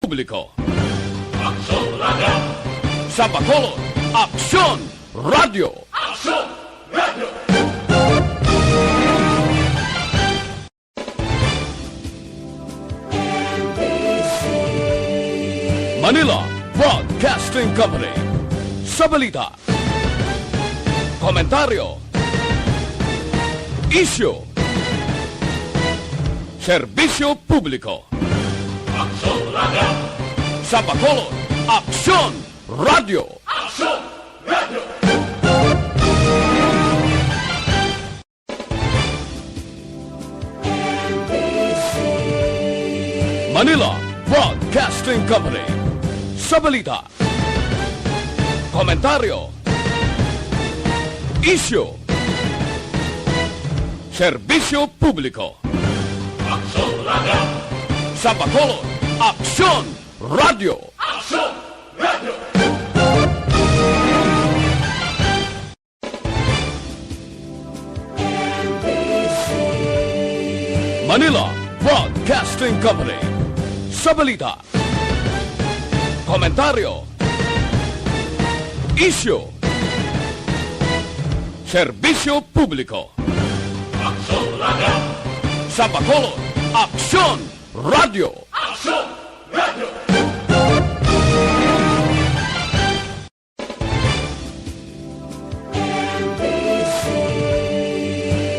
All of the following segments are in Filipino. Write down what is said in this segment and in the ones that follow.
publiko. Aksyon Radio! Sa Bacolod, Aksyon Radio! Aksyon Radio! Manila Broadcasting Company. Sa balita, komentaryo, isyu, serbisyo publiko. Aksyon Radio! Sa Bacolod, Aksyon Radio! Aksyon Radio! Manila Broadcasting Company. Sa balita, komentaryo, isyu, serbisyo publiko. Aksyon Radio! Sa Bacolod, Aksyon Radio! Aksyon Radio! Manila Broadcasting Company. Sa balita, komentaryo, isyu, serbisyo publiko. Aksyon Radio! Sa Bacolod, Aksyon Radio! Aksyon Radio!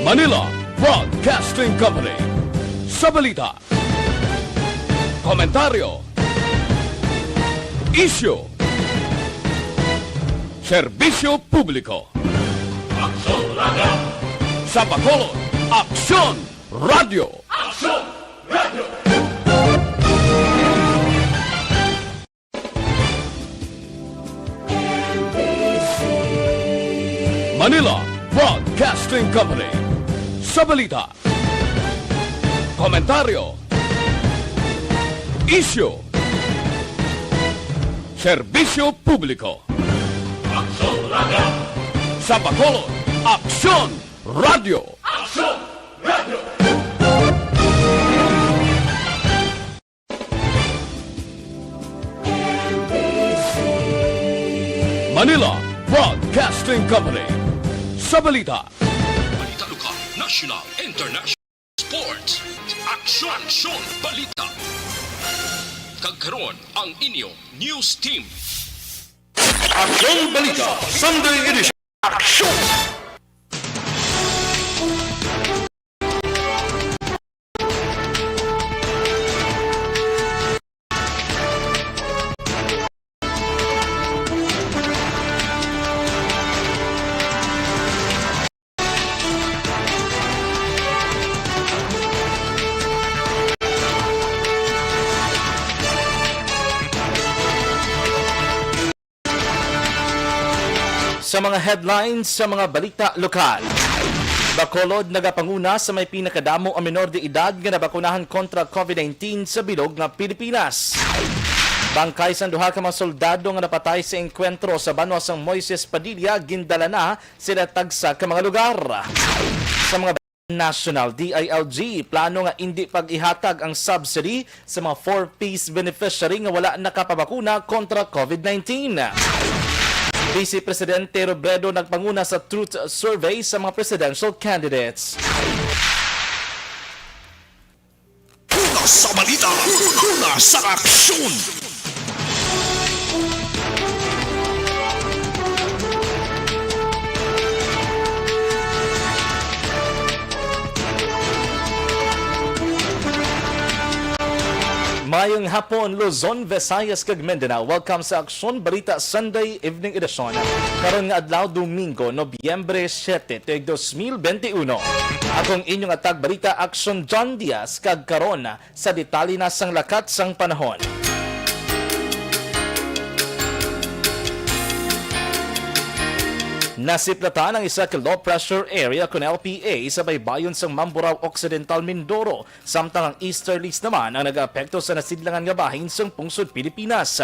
Manila Broadcasting Company. Sa balita, komentaryo, isyu, serbisyo publiko. Aksyon Radio! Sa Bacolod, Aksyon Radio! Aksyon Radio! Manila Broadcasting Company. Sa balita, komentaryo, isyu, serbisyo publiko. Aksyon Radio! Sa Bacolod, Aksyon Radio! Aksyon Radio! Manila Broadcasting Company. Sa balita, Balita Lokal, National, International, Sports, Aksyon, Balita. Kagkaroon ang inyong news team. Aksyon Balita Sunday Edition! Aksyon! Sa mga headlines sa mga balita lokal. Bacolod nagapanguna sa may pinakadamo ang menor de edad nga nabakunahan kontra COVID-19 sa bilog nga Pilipinas. Bangkay sa duha ka mga soldado nga napatay sa engkwentro sa Banwas ang Moises Padilla gindala na sila tagsa ka mga lugar. Sa mga National DILG, plano nga hindi pag-ihatag ang subsidy sa mga 4-piece beneficiary nga wala nakapabakuna kontra COVID-19. Vice Presidente Robredo nagpanguna sa Truth Survey sa mga presidential candidates. Una sa balita, una sa aksyon. Mayong hapon, Luzon, Visayas, kag Mindanao. Welcome sa Aksyon Balita Sunday Evening Edition. Karon nga adlaw Domingo, Nobyembre 7, 2021. Akong inyong atag balita Aksyon John Diaz kag karon sa detalye na sang lakat sang panahon. Nasiplatan ang isa ka low pressure area kung LPA sa baybayon sa Mamburao Occidental, Mindoro. Samtang ang easterlies naman ang nag-apekto sa nasidlangan nga bahin sa pungsod Pilipinas.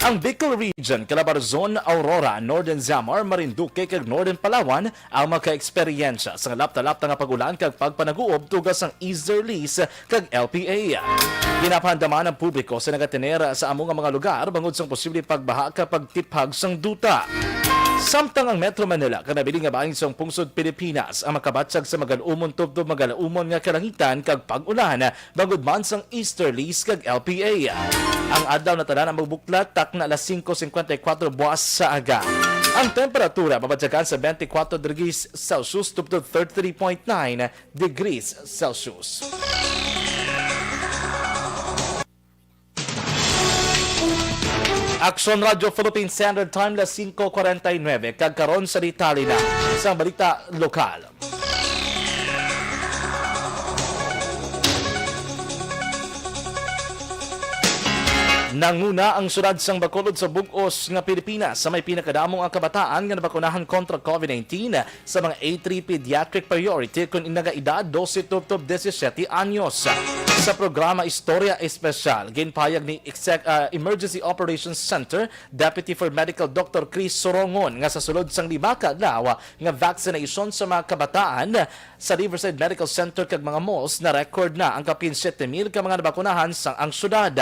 Ang Bicol Region, Calabarzon, Aurora, Northern Samar, Marinduque kag Northern Palawan ang maka-eksperyensya sa lapta-lapta nga pagulan kag pagpanaguob tugas ang easterlies kag LPA. Ginapahandaman ang publiko sa nagatenera sa among mga lugar bangod sang posible pagbaha kapag tiphag sang duta. Samtang ang Metro Manila kanabili nga bahin sa pungsod Pilipinas ang makabatsag sa magaluumon tubtob magaluumon nga kalangitan kag pag-ulan bangod man sang easterlies kag LPA. Ang adlaw na tanan ang magbuklat tak na alas 5:54 buwas sa aga. Ang temperatura babadsagan sa 24 degrees Celsius tubtob 33.9 degrees Celsius. Aksyon Radio Philippine Standard Time las 5:49 kagkaron sa ditali na sa balita lokal. Nanguna ang syudad sang Bacolod sa bug-os nga Pilipinas sa may pinakadamong ang kabataan nga nabakunahan kontra COVID-19 sa mga A3 pediatric priority kung inagaedad 12-17 anyos. Sa programa Istorya Espesyal, ginpahayag ni Emergency Operations Center Deputy for Medical Dr. Chris Sorongon nga sa sulod sang 5 kadlaw nga vaccination sa mga kabataan sa Riverside Medical Center kag mga malls na record na ang kapin 7,000 ka mga nabakunahan sa ang syudad.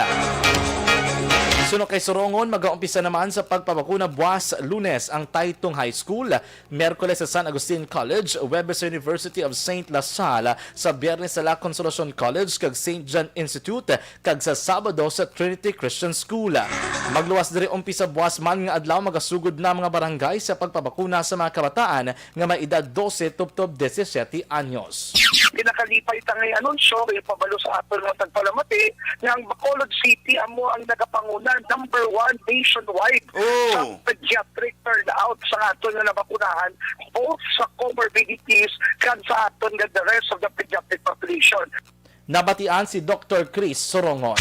Sunod kay Sorongon, mag-aumpisa naman sa pagpabakuna buwas Lunes ang Taytong High School, Miyerkules sa San Agustin College, Webber University of St. La Salle, sa Biyernes sa La Consolacion College kag St. John Institute, kag sa Sabado sa Trinity Christian School. Magluwas diri umpisa buwas man nga adlaw magasugod na mga barangay sa pagpabakuna sa mga kabataan nga may edad 12-17 anyos. Pinakalipay tangay anunsyo may pabalo sa aton ng tagpalamati nga ang Bacolod City amo ang nagapanguna number 1 nationwide sa pediatric turnout sa aton nga nabakunahan both sa comorbidities kan sa aton nga the rest of the pediatric population. Nabatian si Dr. Chris Sorongon.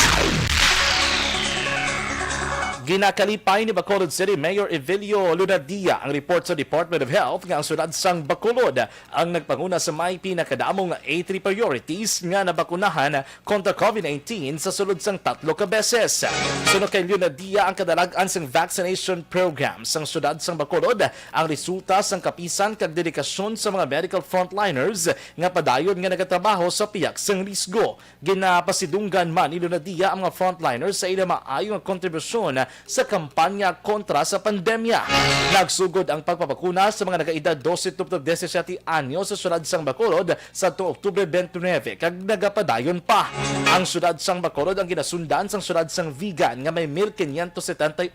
Ginakalipay ni Bacolod City Mayor Evelio Lunadia ang report sa Department of Health nga ang syudad sang Bacolod ang nagpanguna sa may pinakadamong A3 priorities nga nabakunahan kontra COVID-19 sa sulod sang 3 ka beses. Sunod kay Lunadia ang kadalagan sang vaccination program sang syudad sang Bacolod ang resulta sang kapisan kag dedikasyon sa mga medical frontliners nga padayon nga nagatrabaho sa piyak sang risgo. Ginapasidunggan man ni Lunadia ang mga frontliners sa ilang maayong kontribusyon sa kampanya kontra sa pandemya. Nagsugod ang pagpapakuna sa mga nagaedad 12-17 anyos sa syudad sang Bacolod sa Oktubre 29 kag nagapadayon pa. Ang syudad sang Bacolod ang ginasundan sang syudad sang Vigan nga may 1,578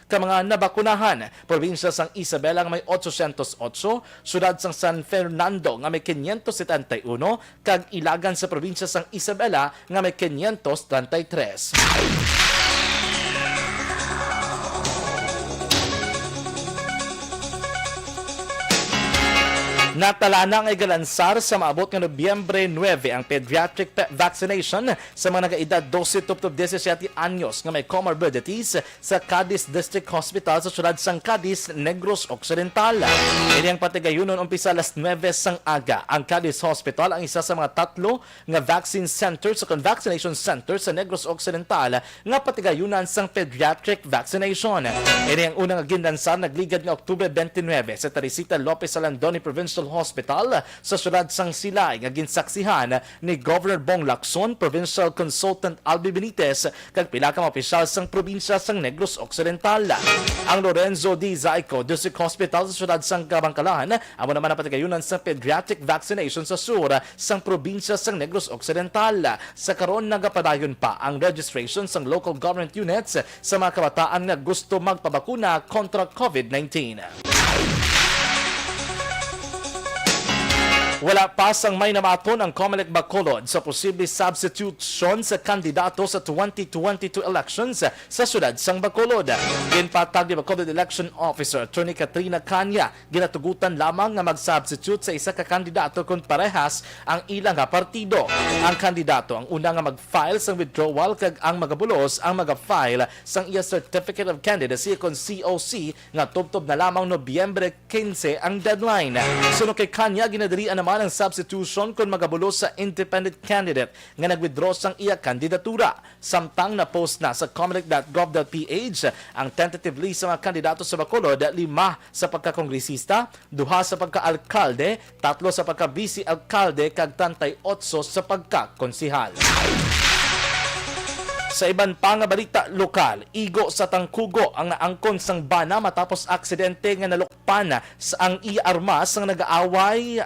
ka mga nabakunahan. Probinsya sang Isabela nga may 808, syudad sang San Fernando nga may 571 kag Ilagan sa probinsya sang Isabela nga may 533. Natala na ang igalansar sa maabot ng Nobyembre 9 ang pediatric vaccination sa mga nagaedad 12-17 anyos nga may comorbidities sa Cadiz District Hospital sa syudad sang Cadiz, Negros Occidental. Ini ang patigayunon umpisa alas 9 sang aga. Ang Cadiz Hospital ang isa sa mga 3 nga vaccine center sa vaccination center sa Negros Occidental nga patigayunan sang pediatric vaccination. Ini ang unang ginlansar nagligad nga Oktubre 29 sa Teresita Lopez Alandoni Provincial Hospital sa syudad sang Silay nga ginsaksihan ni Governor Bong Lacson, Provincial Consultant Albi Benitez kag pila ka mga opisyal sang probinsya sang Negros Occidental. Ang Lorenzo D. Zaico District Hospital sa syudad sang Kabangkalan amo naman ang patigayunan sa pediatric vaccination sa sur sang probinsya sang Negros Occidental. Sa karon nagapadayon pa ang registration sang local government units sa mga kabataan nga gusto magpabakuna kontra COVID-19. Wala pa sang may namaton ang Comelec Bacolod sa posible substitution sa kandidato sa 2022 elections sa syudad sang Bacolod. Ginpatag ni Bacolod Election Officer Attorney Katrina Kanya, ginatugutan lamang nga mag-substitute sa isa ka kandidato kung parehas ang ilang partido. Ang kandidato ang una nga mag-file sang withdrawal kag ang magabulos ang mag-file sang iya Certificate of Candidacy kung COC nga tubtob na lamang Nobyembre 15 ang deadline. Sunod kay Kanya, ginadirian naman naman ang substitution kung magabulo sa independent candidate nga nag-withdraw sang iya kandidatura. Samtang na post na sa comelec.gov.ph ang tentative list sa mga kandidato sa Bacolod, 5 sa pagkakongresista, 2 sa pagka-alkalde, 3 sa pagka-vice-alkalde, kag 38 sa pagkakonsihal. Sa iban pa nga balita lokal, igo sa Tangkugo ang naangkon sang bana matapos aksidente nga nalukpan sa ang iya armas sang nag-aaway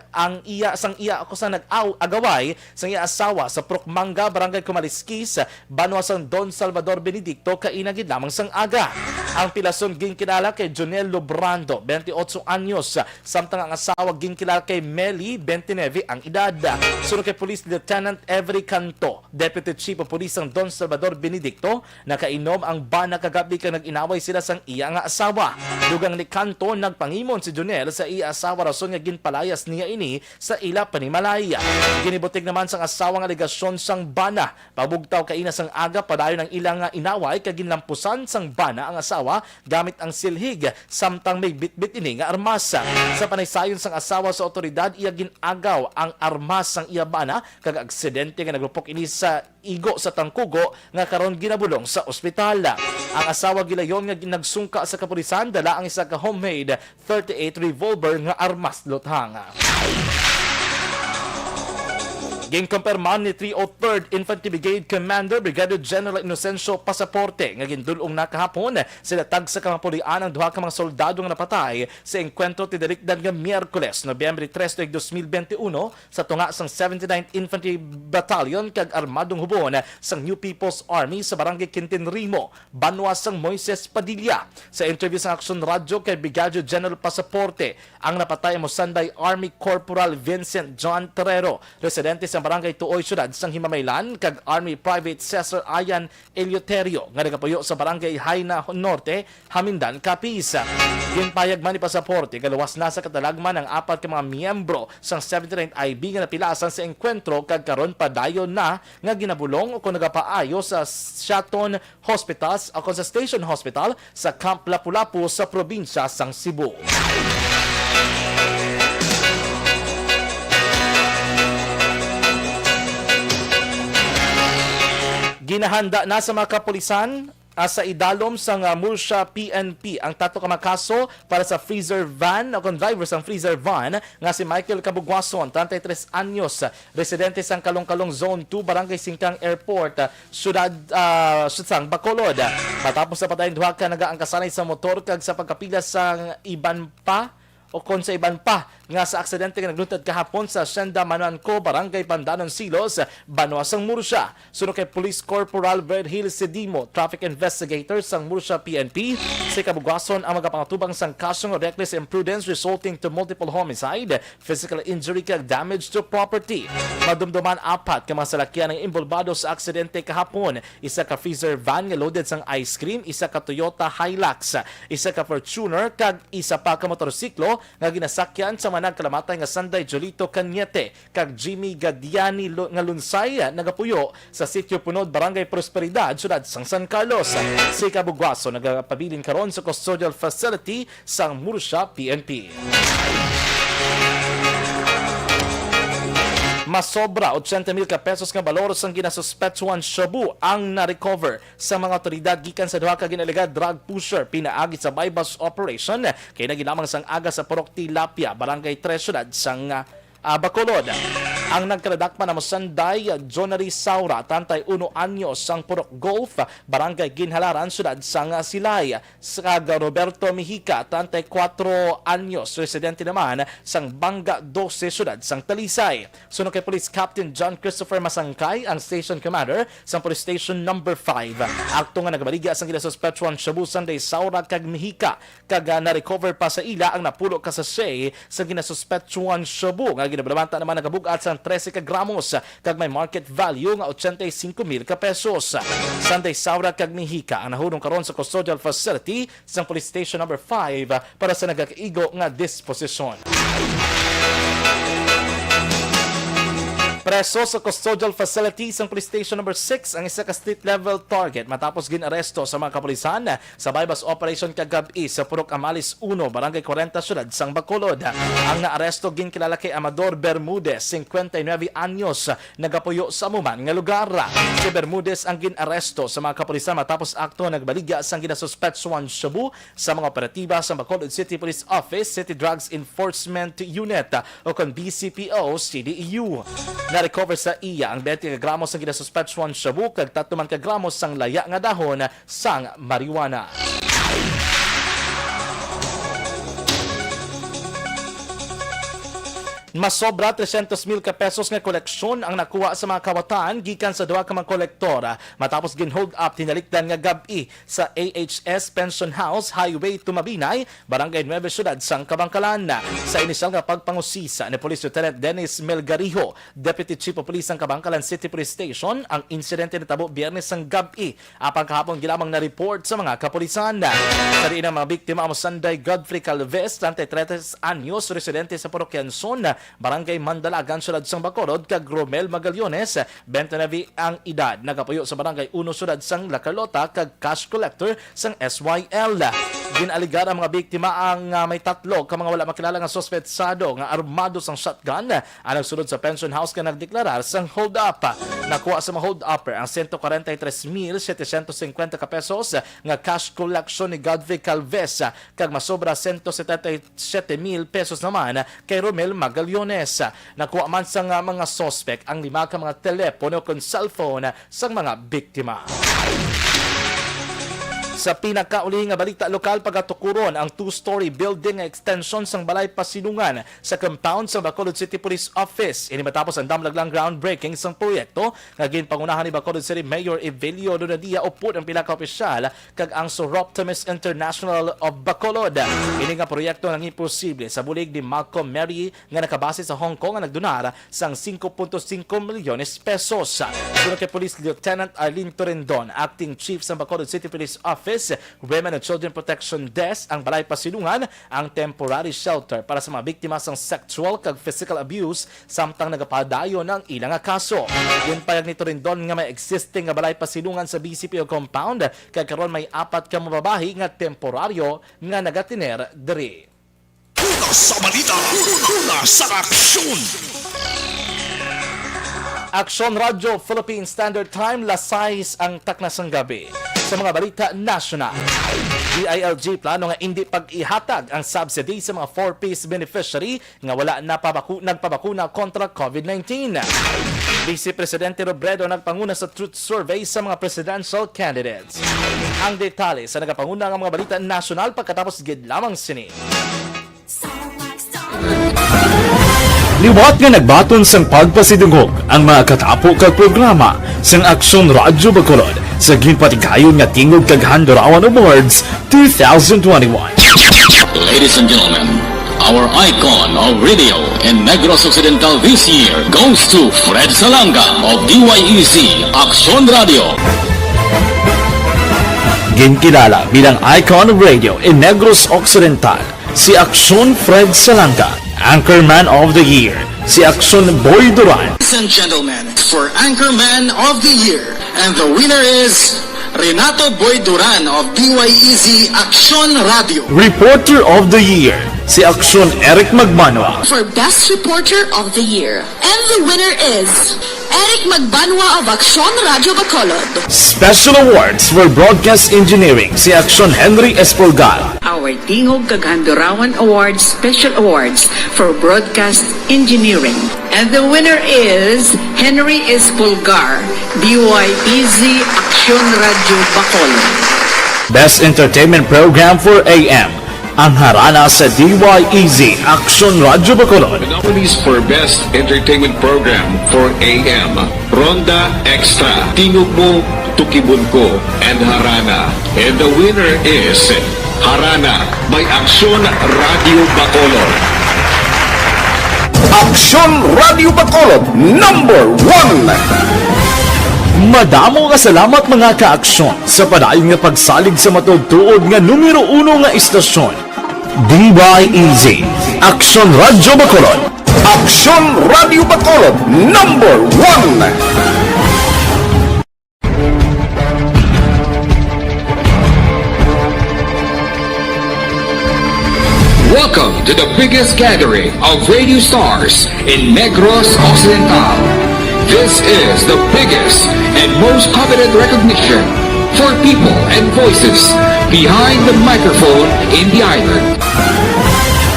sang nag-agaway sang iya asawa sa Prokmanga, Barangay Kumaliskis, banwa sang Don Salvador Benedicto kainagid lamang sang aga. Ang pilason ginkilala kay Jonel Lobrando, 28 anyos, samtang ang asawa ginkilala kay Meli, 29 ang edad. Sunod kay Police Lieutenant Every Canto, Deputy Chief of Police ng Don Salvador Benedicto, nakainom ang bana kagabi kang nag-inaway sila sang iya nga asawa. Dugang ni Canto, nagpangimon si Jonel sa iya asawa rason nga ginpalayas niya ini sa ila panimalaya. Ginibutig naman sang asawa nga aligasyon sang bana. Pabugtaw kaina sang aga padayon ang ilang nga inaway kag ginlampusan sang bana ang asawa gamit ang silhig samtang may bitbit ini nga armas. Sa panaysayon sang asawa sa otoridad, iya ginagaw ang armas sang iya bana kag aksidente nga naglupok ini sa igo sa Tangkugo nga karon ginabulong sa ospital. Ang asawa gilayon nga ginagsungka sa kapulisan, dala ang isa ka homemade 38 revolver nga armas luthang. Ginkumpirman ni 303rd Infantry Brigade Commander Brigadier General Inocencio Pasaporte nga gindulong na kahapon sila tag sa kamapulian ang duha ka mga soldado nga napatay sa engkwentro tidirikdan nga Miyerkules, Nobyembre 3, 2021 sa tunga sang 79th Infantry Battalion kag armadong hubon sang New People's Army sa Barangay Quintinrimo, banwa sang Moises Padilla. Sa interview sa Aksyon Radio kay Brigadier General Pasaporte, ang napatay mo Sanday Army Corporal Vincent John Terrero, residente sa Barangay Tuoy, Syudad sang Himamaylan, kag Army Private Cesar Ayan Eleuterio nga nagapuyo sa Barangay Haina Norte, Hamindan, Capiz. Ginpayag man ni Pasaporte galuwas na sa katalagman ang 4 ka mga miyembro sang 79th IB nga napilasan sa engkwentro kag karon padayon na nga ginabulong o kung nagapaayo sa Shaton Hospitals o sa Station Hospital sa Camp Lapu-Lapu sa probinsya sang Cebu. Ginahanda na sa mga kapulisan sa idalom sa Murcia PNP ang 3 ka mga kaso para sa freezer van o kung driver sang freezer van nga si Michael Cabugwason, 33 anyos, residente sang Kalong-Kalong Zone 2, Barangay Singkang Airport, Syudad sang Bacolod. Matapos sa patayin duha ka nagaang kasanay sa motor kag sa pagkapila sang iban pa o kon sa iban pa nga sa aksidente nga naglutad kahapon sa Senda Mananco, Barangay Pandanon Silos, banwa sang Murcia. Sunod kay Police Corporal Verhil Sedimo, Traffic Investigator sang Murcia PNP, si Cabugwason ang magapangtubang sang kasong reckless imprudence resulting to multiple homicide, physical injury kag damage to property. Madumduman 4 ka mga salakyan ang involvado sa aksidente kahapon, isa ka freezer van nga loaded sang ice cream, isa ka Toyota Hilux, isa ka Fortuner kag isa pa ka motorsiklo nga ginasakyan sa manang kalamatay nga Sanday Jolito Cañete kag Jimmy Gadiani nga lunsay nagapuyo sa Sitio Punod, Barangay Prosperidad, Syudad sang San Carlos. Si Cabugwaso nagapabilin karon sa custodial facility sang Murcia PNP. Masobra 80,000 ka pesos nga balor sang ginasuspetsuhan shabu ang na-recover sa mga otoridad gikan sa duha ka ginalegad drug pusher pinaagi sa bypass operation kay nagilamang sang aga sa Purok Tilapia, Barangay 3, Syudad sang Bacolod. Ang nagkaladakpan na Sanday Jonary Saura, 31 anyos, sang Purok Golf, Barangay Ginhalaran, Syudad sang Silay. Sa Roberto Mihica, 34 anyos, residente naman sang Banga 12, Syudad sang Talisay. Sunod kay Police Captain John Christopher Masangkay, ang Station Commander sang Police Station Number 5. Akto nga nagbaligya sang ginasuspetsuhan shabu Sanday Saura kag Mihica, kag na-recover pa sa ila ang napulo ka sachet sa ginasuspetsuhan shabu nga ginablamanta naman nagabugat sang 13 ka gramos kag may market value nga 85,000 ka pesos. Sanday Saura kag Mihica ang nahulong karon sa custodial facility sa Police Station Number 5 para sa nagakaigo nga disposisyon. Inaresto sa custodial facility sa Police Station number 6 ang isa ka street level target matapos ginaresto sa mga kapulisan sa bypass operation kagabi sa Purok Amalis 1, Barangay 40, Syudad sang Bacolod. Ang naaresto ginkilala kay Amador Bermudez, 59 anyos, nagapuyo sa amuman nga lugar. Si Bermudez ang ginaresto sa mga kapulisan matapos akto nagbaligya sang ginasuspetsuan shabu sa mga operatiba sa Bacolod City Police Office, City Drugs Enforcement Unit o kon BCPO CDEU. Na-recover sa iya ang 20 gramos ng ginasuspetsuan shabu kag 3 gramos sang laya nga dahon sang marijuana. Masobra 300,000 ka pesos nga koleksyon ang nakuha sa mga kawatan gikan sa duha ka mga kolektora matapos gin-hold up tinalikdan nga gabi sa AHS Pension House, Highway Tumabinay, Barangay 9, Syudad sang Kabangkalan. Sa inisyal nga pagpangusisa ni Police Lieutenant Dennis Melgarijo, Deputy Chief of Police ng Kabangkalan City Police Station, ang insidente natabo Biyernes sang gabi apang kahapon gilamang na report sa mga kapulisan. Sa diin ang mga biktima ang Sunday Godfrey Calves, 33 anyos, residente sa Parokyanson, Barangay Mandalagan, Syudad sang Bacolod, kag Romel Magallones, 29 ang edad, nagapuyo sa Barangay 1, Syudad sang La Carlota, kag cash collector sang SYL. Ginaligar ang mga biktima ang may tatlo ka mga wala makilala nga suspetsado nga armado sang shotgun ang nagsunod sa pension house nga nagdeklarar sang hold up. Nakuha sa mga hold upper ang 143,750 ka pesos nga cash collection ni Godfrey Calves kag masobra 177,000 pesos naman kay Romel Magallones. Nakuha man sa mga suspect ang 5 ka mga telepono o cellphone sang mga biktima. Sa pinakauli nga balita lokal, pagatukuron ang 2-story building extension sang Balay Pasinungan sa compound sa Bacolod City Police Office. Ini matapos ang damlaglang groundbreaking sang proyekto nga ginpangunahan ni Bacolod City Mayor Evelio Donadia upod ang pila ka opisyal kag ang Soroptimus International of Bacolod. Ini nga proyekto nang imposible sa bulig ni Malcolm Mary nga nakabase sa Hong Kong nga nagdonar sang 5.5 milyones pesos. Sunod kay Police Lieutenant Arlene Torendon, Acting Chief sa Bacolod City Police Office, Women and Children Protection Desk, ang Balay Pasinungan ang temporary shelter para sa mga biktima sang sexual kag physical abuse samtang nagapadayon ng ilang kaso. Yun payag nito rin doon nga may existing nga Balay Pasinungan sa BCPO compound kag karon may 4 ka mababahi nga temporaryo nga nagatiner diri. Una sa balita, una sa aksyon. Aksyon Radio Philippine Standard Time, lasais ang taknasang gabi. Sa mga balita national, DILG plano nga hindi pag-ihatag ang subsidy sa mga 4-piece beneficiary nga wala na nagpabakuna kontra COVID-19. Vice Presidente Robredo nagpanguna sa truth survey sa mga presidential candidates. Ang detalye sa nagapanguna ng mga balita national pagkatapos gid lamang sini. Liwat nga nagbaton sang pagpasidungog ang mga katapo kag programa sang Aksyon Radyo Bacolod sa ginpatigayon nga tingog kag Handurawan Awards 2021. Ladies and gentlemen, our icon of radio in Negros Occidental this year goes to Fred Salanga of DYEZ Aksyon Radio. Ginkilala bilang icon of radio in Negros Occidental, si Aksyon Fred Salanga. Anchorman of the Year, si Aksyon Boy Duran. Ladies and gentlemen, for Anchorman of the Year, and the winner is Renato Boy Duran of DYEZ Aksyon Radio. Reporter of the Year, si Aksyon Eric Magmanwa. For Best Reporter of the Year, and the winner is Eric Magbanwa of Aksyon Radio Bacolod. Special Awards for Broadcast Engineering, si Aksyon Henry Espolgar. Our Tingog Kaghandurawan Awards Special Awards for Broadcast Engineering. And the winner is Henry Espolgar, DYEZ Aksyon Radio Bacolod. Best Entertainment Program for AM, ang harana sa DYEZ Aksyon Radio Bacolod. Nominees for Best Entertainment Program for AM, Ronda Extra, Tingog Mo, Tukibon Ko, and Harana. And the winner is Harana by Aksyon Radio Bacolod. Aksyon Radio Bacolod, #1. Madamo nga salamat mga ka-aksyon sa padayon nga pagsalig sa matugtuod nga numero 1 nga istasyon. DYEZ Aksyon Radio Bacolod. Aksyon Radio Bacolod #1. Welcome to the biggest gathering of radio stars in Negros Occidental. This is the biggest and most coveted recognition for people and voices behind the microphone in the island.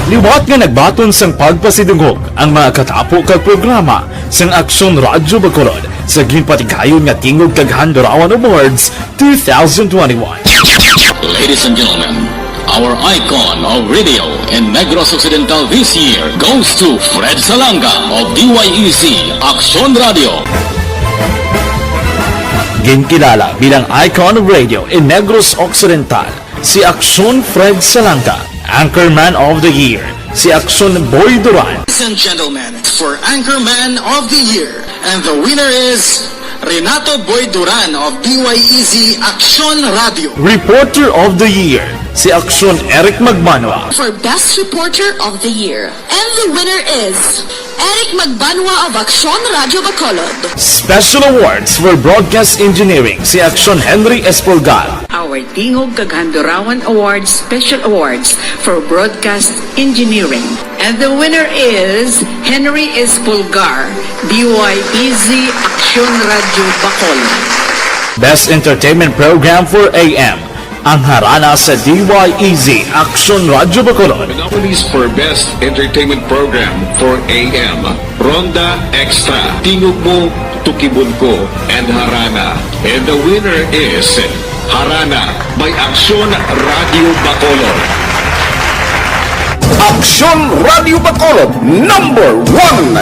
Liwat nga nagbaton sang pagpasidungog ang mga katapo kag programa sang Aksyon Radyo Bacolod sa ginpatigayon nga tingog kag Handurawan Awards 2021. Ladies and gentlemen, our icon of radio in Negros Occidental this year goes to Fred Salanga of DYEC Aksyon Radio. Ginkilala bilang icon of radio in Negros Occidental, si Aksyon Fred Salanga. Anchorman of the Year, si Aksyon Boy Duran. Ladies and gentlemen, for Anchorman of the Year, and the winner is Renato Boy Duran of DYEZ Aksyon Radio. Reporter of the Year, si Aksyon Eric Magmanwa. For Best Reporter of the Year, and the winner is Eric Magbanwa of Aksyon Radio Bacolod. Special Awards for Broadcast Engineering, si Aksyon Henry Espolgar. Our Tingog kag Handurawan Awards Special Awards for Broadcast Engineering. And the winner is Henry Espolgar, DYEZ Aksyon Radio Bacolod. Best Entertainment Program for AM, ang harana sa DYEZ Aksyon Radio Bacolod. The nominees for Best Entertainment Program for AM, Ronda Extra, Tingog Mo, Tukibon Ko, and Harana. And the winner is Harana by Aksyon Radio Bacolod. Aksyon Radio Bacolod #1.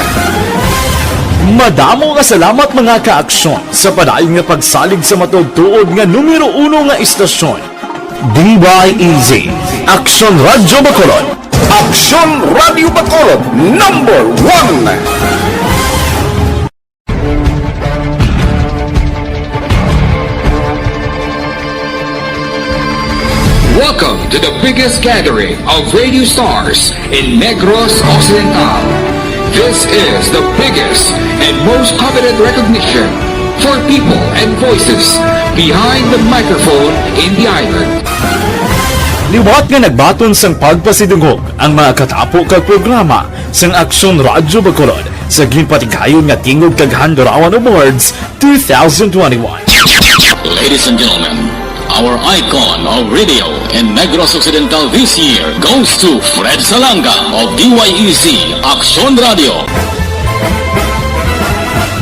Madamo nga salamat mga ka-aksyon sa padayon nga pagsalig sa matugtuod nga numero 1 nga istasyon. DYEZ Aksyon Radio Bacolod. Aksyon Radio Bacolod #1. Welcome to the biggest gathering of radio stars in Negros Occidental. This is the biggest and most coveted recognition for people and voices behind the microphone in the island. Liwat nga nagbaton sang pagpasidungog ang mga katapo kag programa sang Aksyon Radyo Bacolod sa ginpatigayon nga tingog kag Handurawan Awards 2021. Ladies and gentlemen, our icon of radio in Negros Occidental this year goes to Fred Salanga of DYEC Aksyon Radio.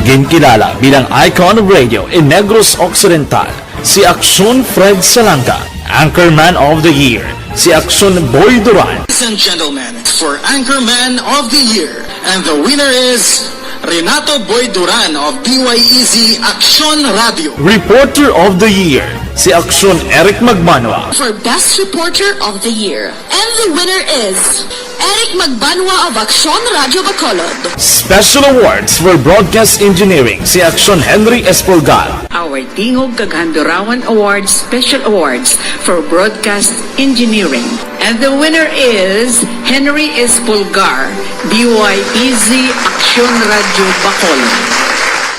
Ginkilala bilang icon of radio in Negros Occidental, si Aksyon Fred Salanga. Anchorman of the Year, si Aksyon Boy Duran. Ladies and gentlemen, for Anchorman of the Year, and the winner is Renato Boy Duran of DYEZ Aksyon Radio. Reporter of the Year, si Aksyon Eric Magmanwa. For Best Reporter of the Year, and the winner is Eric Magbanwa of Aksyon Radio Bacolod. Special Awards for Broadcast Engineering, si Aksyon Henry Espolgar. Our Tingog kag Handurawan Awards Special Awards for Broadcast Engineering. And the winner is Henry Espolgar, DYEZ Aksyon Radio Bacolod.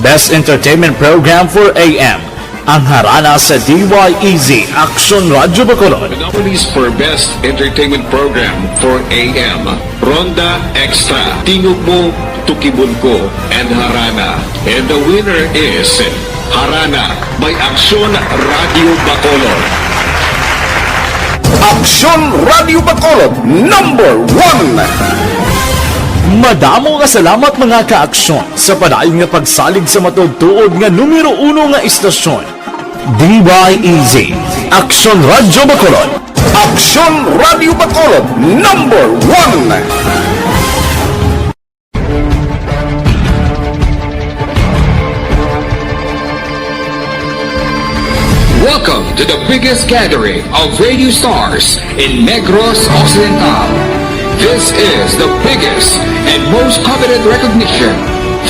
Best Entertainment Program for AM, ang harana sa DYEZ Aksyon Radio Bacolod. The nominees for Best Entertainment Program for AM, Ronda Extra, Tingog Mo, Tukibon Ko, and Harana. And the winner is Harana by Aksyon Radio Bacolod. Aksyon Radio Bacolod #1. Madamo nga salamat mga ka-aksyon sa padayon nga pagsalig sa matugtuod nga numero 1 nga istasyon. DYEZ Aksyon Radio Bacolod. Aksyon Radio Bacolod #1. Welcome to the biggest gathering of radio stars in Negros Occidental. This is the biggest and most coveted recognition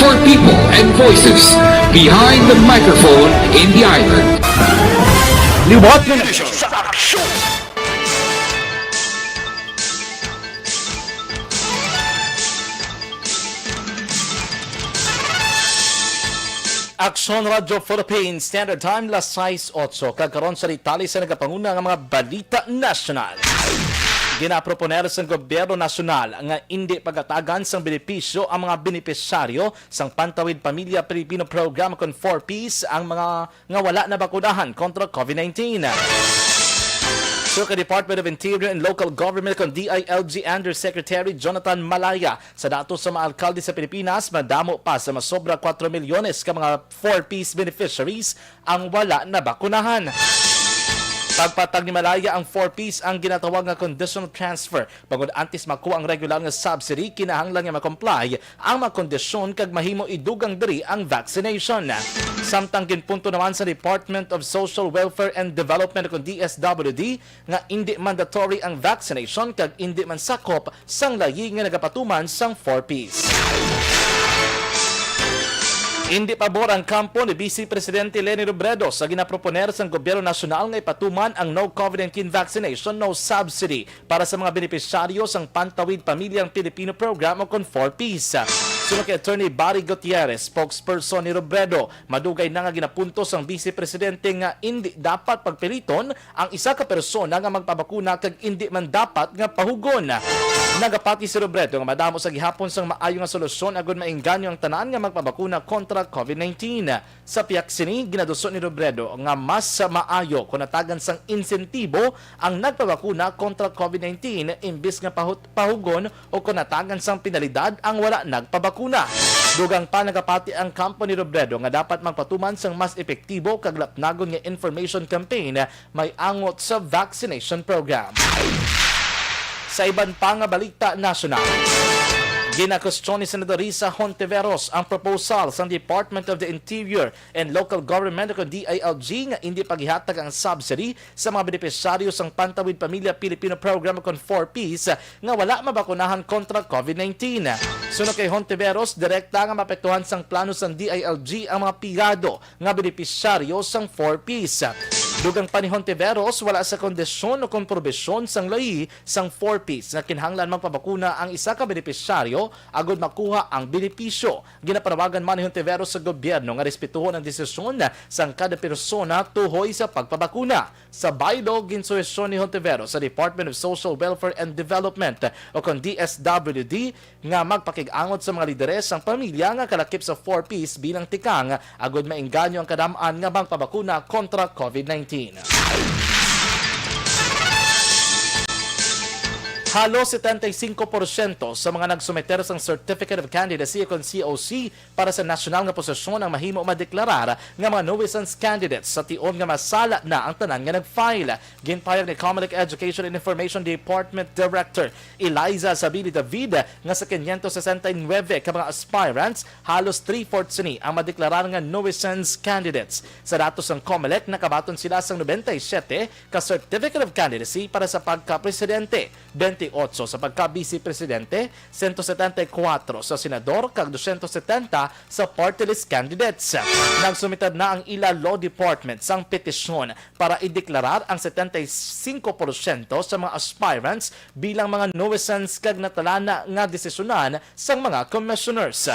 for people and voices behind the microphone in the island. Liwat nga Aksyon Radio Philippines Standard Time las 6:08 kagkaron sa ritali sa nagapanguna ng mga balita nasyonal. Ginaproponer sa gobyerno nasyonal nga hindi pagatagan sang benepisyo ang mga benepisyaryo sang Pantawid Pamilya Pilipino Program kon 4Ps ang mga nga wala na bakunahan kontra COVID-19. So, Department of Interior and Local Government kon DILG Undersecretary Jonathan Malaya sa datos sa mga alkalde sa Pilipinas, madamo pa sa masobra 4 milyones ka mga 4Ps beneficiaries ang wala na bakunahan. Pagpatag ni Malaya ang 4Ps ang ginatawag nga conditional transfer. Bangod antes makuha ang regular nga subsidy, kinahanglan nga makomply ang mga kondisyon kag mahimo idugang diri ang vaccination. Samtang ginpunto naman sa Department of Social Welfare and Development kung DSWD nga hindi mandatory ang vaccination kag hindi man sakop sang layi nga nagapatuman sang 4Ps. Hindi pabor ang kampo ni Vice Presidente Leni Robredo sa ginaproponer sa gobyerno nasyonal nga ipatuman ang no COVID-19 vaccination, no subsidy para sa mga benepisyaryo sang Pantawid Pamilyang Pilipino Program o kon 4Ps. Sunod kay Attorney Barry Gutierrez, spokesperson ni Robredo, madugay na nga ginapuntos ang Vice Presidente nga hindi dapat pagpiliton ang isa ka persona nga magpabakuna kag hindi man dapat nga pahugon. Nagapati si Robredo nga madamo sa gihapon sang maayo nga solusyon agud maengganyo ang tanan nga magpabakuna kontra COVID-19. Sa piyak sini, ginaduso ni Robredo nga mas maayo kung natagan sang insentibo ang nagpabakuna kontra COVID-19 imbis nga pahugon o kung natagan sang penalidad ang wala nagpabakuna. Dugang pa nagapati ang kampo ni Robredo nga dapat magpatuman sang mas epektibo kag lapnagon nga information campaign may angot sa vaccination program. Sa iban pa nga balita nasyonal, ginakustyon ni Senador Risa Hontiveros ang proposal sa Department of the Interior and Local Government o DILG nga hindi paghihatag ang subsidy sa mga benepisyaryo sang Pantawid Pamilya Pilipino Program kon 4Ps nga wala mabakunahan kontra COVID-19. Sunod kay Hontiveros, direkta nga mapektuhan sang plano sang DILG ang mga pigado nga benepisyaryo sang 4Ps. Dugang pa ni Hontiveros, wala sa kondisyon o komprobisyon sang layi sang 4Ps na kinahanglan magpabakuna ang isa ka benepisyaryo agud makuha ang benepisyo. Ginapanawagan man ni Hontiveros sa gobyerno nga respetuhon ang desisyon sang kada persona tuhoy sa pagpabakuna. Sa baylo, ginsuhesyon ni Hontiveros sa Department of Social Welfare and Development o kon DSWD nga magpakig-angot sa mga lideres sang pamilya nga kalakip sa 4Ps bilang tikang agud maengganyo ang kadamaan nga magpabakuna kontra COVID-19. Halos 75% sa mga nagsumeter sang Certificate of Candidacy o COC para sa nasyonal nga posisyon ang mahimo madeklarar nga mga nuisance candidates sa tion nga masala na ang tanan nga nag-file. Ginpayag ni Comelec Education and Information Department Director Eliza Sabili David nga sa 569 ka mga aspirants, halos 3/4 ni ang madeklarar nga nuisance candidates. Sa datos ng Comelec, nakabaton sila sang 97 ka Certificate of Candidacy para sa pagka-presidente, 28 sa pagka-vice presidente, 174 sa senador, kag 270 sa party list candidates. Nagsumitad na ang ila Law Department sang petisyon para ideklarar ang 75% sa mga aspirants bilang mga nuisance kag natalana nga desisyonan sang mga commissioners.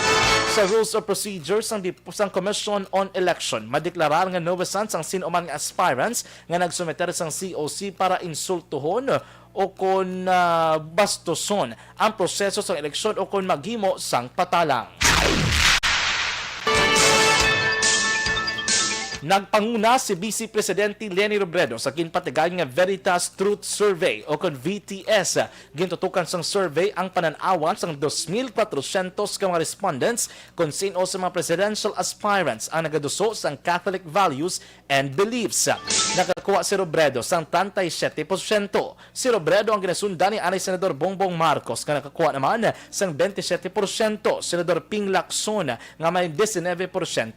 Sa Rules of Procedures sang Commission on Election, madeklarar nga nuisance ang sino man nga aspirants nga nagsumiter sang COC para insultuhon o kung bastoson ang proseso sa eleksyon o kung maghimo sang patalang. Nagpanguna si Vice Presidente Leni Robredo sa ginpatigayon nga Veritas Truth Survey o kon VTS. Gintutukan sang survey ang pananawan sang 2,400 ka mga respondents kung sino sa mga presidential aspirants ang nagaduso sang Catholic values and beliefs. Nakakuha si Robredo sang 37%. Si Robredo ang ginasundan ni Anay Senador Bongbong Marcos nga nakakuha naman sang 27%. Senador Ping Lacson nga may 19%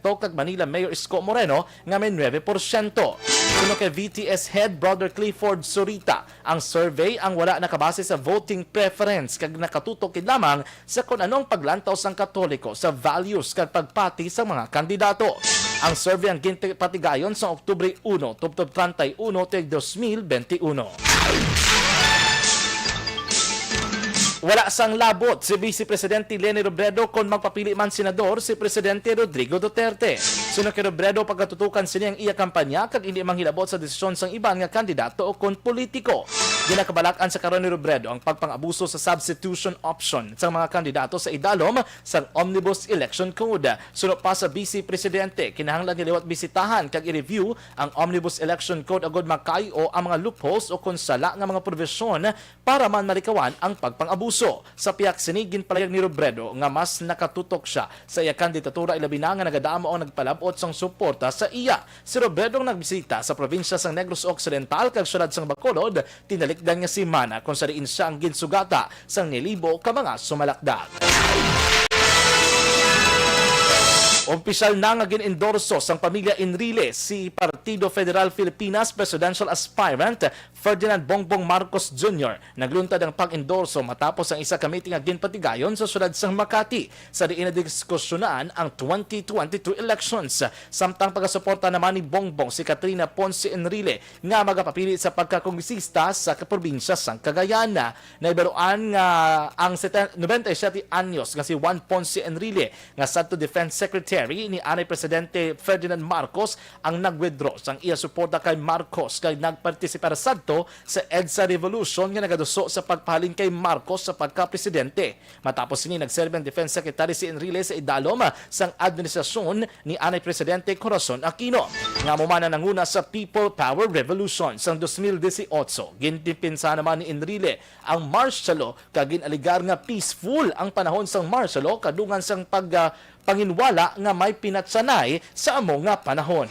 kag Manila Mayor Isko Moreno nga may 9%. Sunod kay VTS Head Brother Clifford Surita, ang survey ang wala nakabase sa voting preference kag nakatutok lamang sa kung anong paglantaw sang Katoliko sa values kag pagpati sa mga kandidato. Ang survey ang ginpatigayon sa Oktubre 1 tubtob 31 2021. Wala sang labot si Vice Presidente Leni Robredo kung magpapili man senador si Presidente Rodrigo Duterte. Sunod kay Robredo pagkatutukan sini ang iya kampanya kag hindi manghilabot sa desisyon sang iban nga kandidato o kon politiko. Ginakabalakan sa karon ni Robredo ang pagpang-abuso sa substitution option sa mga kandidato sa idalom sa Omnibus Election Code. Sunod pa sa Vice Presidente, kinahanglan niliwat bisitahan kag i-review ang Omnibus Election Code agod makayo ang mga loopholes o konsala nga mga provisyon para man malikawan ang pagpang-abuso. Sa piyak sini ginpalayag ni Robredo nga mas nakatutok siya sa iya kandidatura ilabi na nga nagadamo o nagpalabot sang suporta sa iya. Si Robredo nagbisita sa probinsya sang Negros Occidental kag syudad sang Bacolod, tinalikdan nga si Mana kung sa diin siya ang ginsugata sang nilibo ka mga sumalakdag. Opisyal na nga gin-endorso sang pamilya Enrile si Partido Federal Filipinas Presidential Aspirant Ferdinand Bongbong Marcos Jr. Nagluntad ang pag-endorso matapos ang isa ka meeting nga ginpatigayon sa syudad sang Makati sa diin na diskusyonan ang 2022 elections. Samtang pagasuporta naman ni Bongbong si Katrina Ponce Enrile nga magapapili sa pagkakongresista sa probinsya sang Cagayan. Naibaruan nga ang 97 anyos nga si Juan Ponce Enrile nga sadto Defense Secretary ni Anay Presidente Ferdinand Marcos ang nag-withdraw sang iya suporta kay Marcos kay nagpartisipar sadto sa EDSA Revolution nga nagaduso sa pagpahalin kay Marcos sa pagka-presidente. Matapos ini nagserbe ang Defense Secretary si Enrile sa idalom sang administrasyon ni Anay Presidente Corazon Aquino. Nga mumana nanguna sa People Power Revolution sang 2018. Gintipinsa naman ni Enrile ang martial law kag ginaligar nga peaceful ang panahon sang martial law kadungan sang panginwala nga may pinatsanay sa amo nga panahon.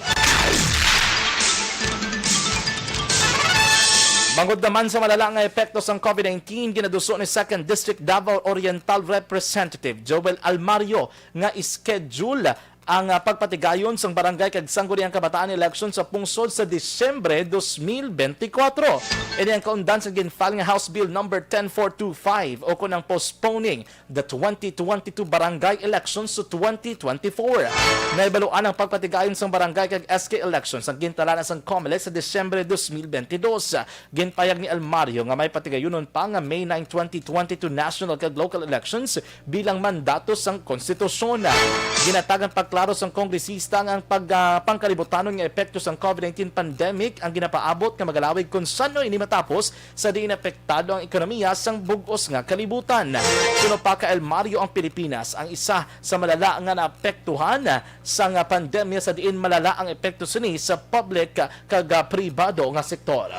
Bangod naman sa malala nga epekto sang COVID-19, ginaduso ni 2nd District Davao Oriental Representative Joel Almario nga ischedule ang pagpatigayon sang barangay kag sangguniang kabataan election sa pungsod sa Disyembre 2024. Ini ang kaundan sa ginfile nga House Bill number 10425 o kunang postponing the 2022 barangay elections to 2024. Naibaluan ang pagpatigayon sang barangay kag SK elections ang gintala sang COMELEC sa Disyembre 2022. Ginpayag ni Almario nga may patigayonon pa nga May 9, 2022 national kag local elections bilang mandato sang konstitusyon. Ginatagan klaro sang kongresista nga ang pangkalibutanon nga epekto sang COVID-19 pandemic ang ginapaabot nga magalawig kung sano ini matapos sa diin apektado ang ekonomiya sang bug-os nga kalibutan. Kuno pa ka Mario ang Pilipinas ang isa sa malala nga naapektuhan sang pandemya sa diin malala ang epekto sini sa public kag pribado nga sektor.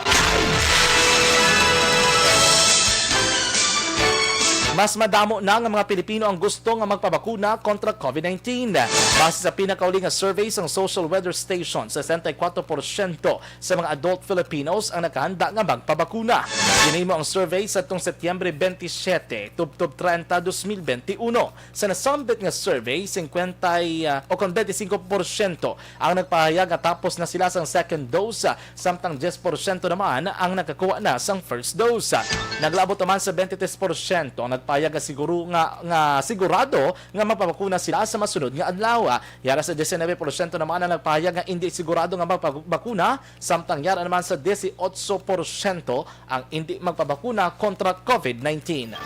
Mas madamo na nga mga Pilipino ang gusto nga magpabakuna kontra COVID-19. Base sa pinakauli nga survey sang Social Weather Station, 64% sa mga adult Filipinos ang nakahanda nga magpabakuna. Ginimo ang survey sa tong Setyembre 27 tubtob 30, 2021. Sa nasambit nga survey, 25% ang nagpahayag at tapos na sila sang second dose, samtang 10% naman ang nakakuha na sang first dose. Naglabot naman sa 23% ang payag nga sigurado nga magpabakuna sila sa masunod nga adlaw. Yara sa 19% naman ang nagpahayag nga hindi sigurado nga magpabakuna, samtang yara naman sa 18% ang hindi magpabakuna kontra COVID-19.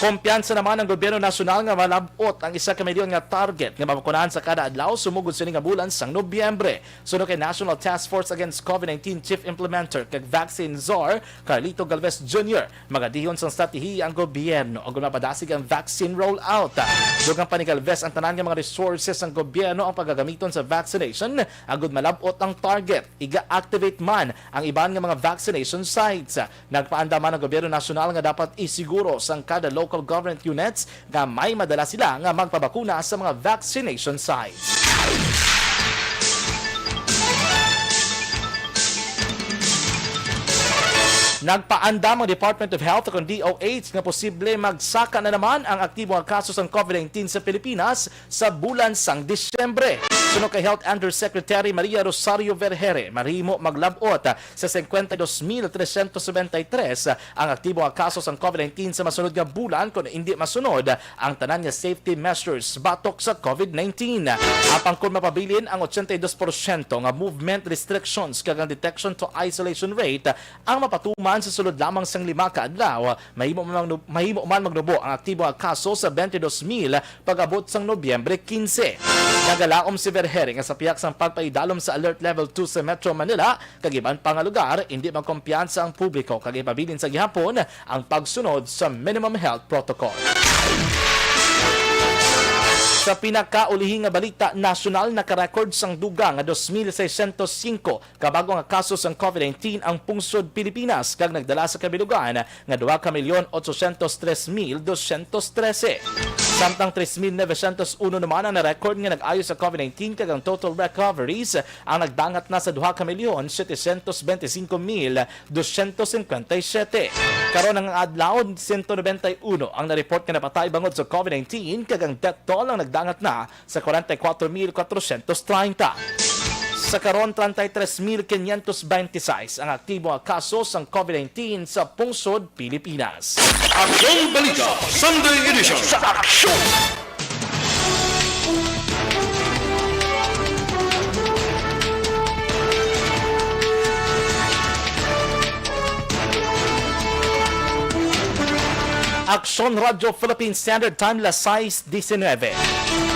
Kumpiyansa naman ng gobyerno nasyonal nga malabot ang 1 milyon nga target nga mabakunahan sa kada adlaw sumugod sini nga bulan sang Nobyembre. Sunod kay National Task Force Against COVID-19 Chief Implementer kag Vaccine Czar Carlito Galvez Jr. magadihon sang stratehiya ang gobyerno og mapadasig ang vaccine rollout. Dugang pa ni Galvez ang tanan nga mga resources ng gobyerno ang pagagamiton sa vaccination agud malabot ang target. Iga-activate man ang iban nga mga vaccination sites. Nagpaanda man ang gobyerno nasyonal nga dapat isiguro sang kada local government units nga may madala sila nga magpabakuna sa mga vaccination sites. Nagpaandam ang Department of Health o DOH nga posible magsaka na naman ang aktibong kaso ng COVID-19 sa Pilipinas sa bulan sang Disyembre. Suno kay Health Undersecretary Maria Rosario Vergere, marimo maglabot sa 52,373 ang aktibong kaso sa COVID-19 sa masunod nga bulan kung hindi masunod ang tanan nga safety measures batok sa COVID-19. Apang kung mapabilin ang 82% nga movement restrictions kag ang detection to isolation rate ang mapatuman sa sulod lamang sang 5 ka adlaw, mahimo man magnubo ang aktibong kaso sa 22,000 pag-abot sang Nobyembre 15. Nagalaom si Vergere nga sa piyak sang pagpaidalom sa Alert Level 2 sa Metro Manila kag iban pa nga lugar hindi magkumpiyansa ang publiko kag ipabilin sa gihapon ang pagsunod sa minimum health protocol. Sa pinakaulihing nga balita, nasyonal nakarecord sang dugang nga 2,605 kabago nga kaso sang COVID-19 ang pungsod Pilipinas kag nagdala sa kabilugan nga 2,803,213. Samtang 3,901 naman ang na-record nga nag-ayo sa COVID-19 kag ang total recoveries ang nagdangat na sa 2,755,257. Karon ang adlaw 191 ang na-report nga napatay bangod sa COVID-19 kag ang death toll ang nagdangat na sa 44,430. Sa karon 33,526 ang aktibo nga kaso sang COVID-19 sa pungsod Pilipinas. Aksyon Balita Sunday Edition sa Aksyon! Aksyon Radio Philippine Standard Time las 6:19.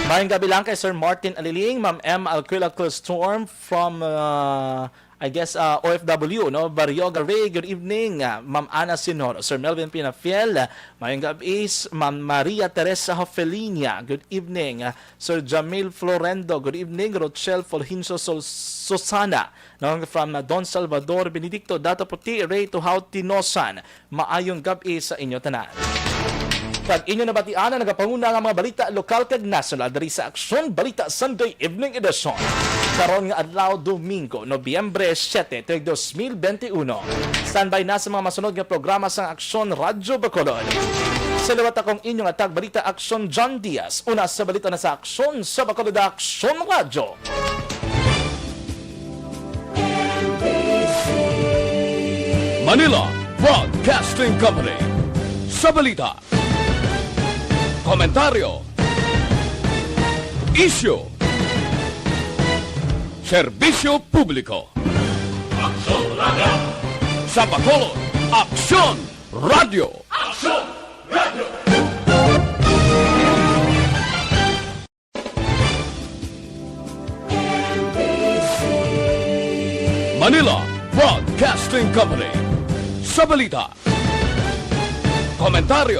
Mayang gabi lang kay Sir Martin Aliling, Ma'am M. Alquila Storm from OFW, no? Barrioga Ray, good evening. Ma'am Ana Sinoro, Sir Melvin Pinafiel, mayang gabi, Ma'am Maria Teresa Hofelinia, good evening. Sir Jamil Florendo, good evening. Rochelle Fulhinso Susana, no? From Don Salvador Benedicto, Dato Puti, Ray Tuhaw Tinosan, maayong gabi sa inyo tanan. Pag inyo nabatian na nagapanguna nga mga balita lokal kag national dari sa Aksyon Balita Sunday Evening Edition. Karon nga adlaw Domingo, Nobyembre 7, 2021. Standby na sa mga masunod nga programa sa Aksyon Radyo Bacolod. Sa liwat akong inyong atag balita Aksyon John Diaz. Una sa balita na sa Aksyon sa Bacolod Aksyon Radyo. Manila Broadcasting Company. Sa balita, komentaryo, issue, serbisyo publiko. Aksyon Radio! Sa Bacolod, Aksyon Radio. Aksyon Radio! Manila Broadcasting Company. Sa balita, komentaryo,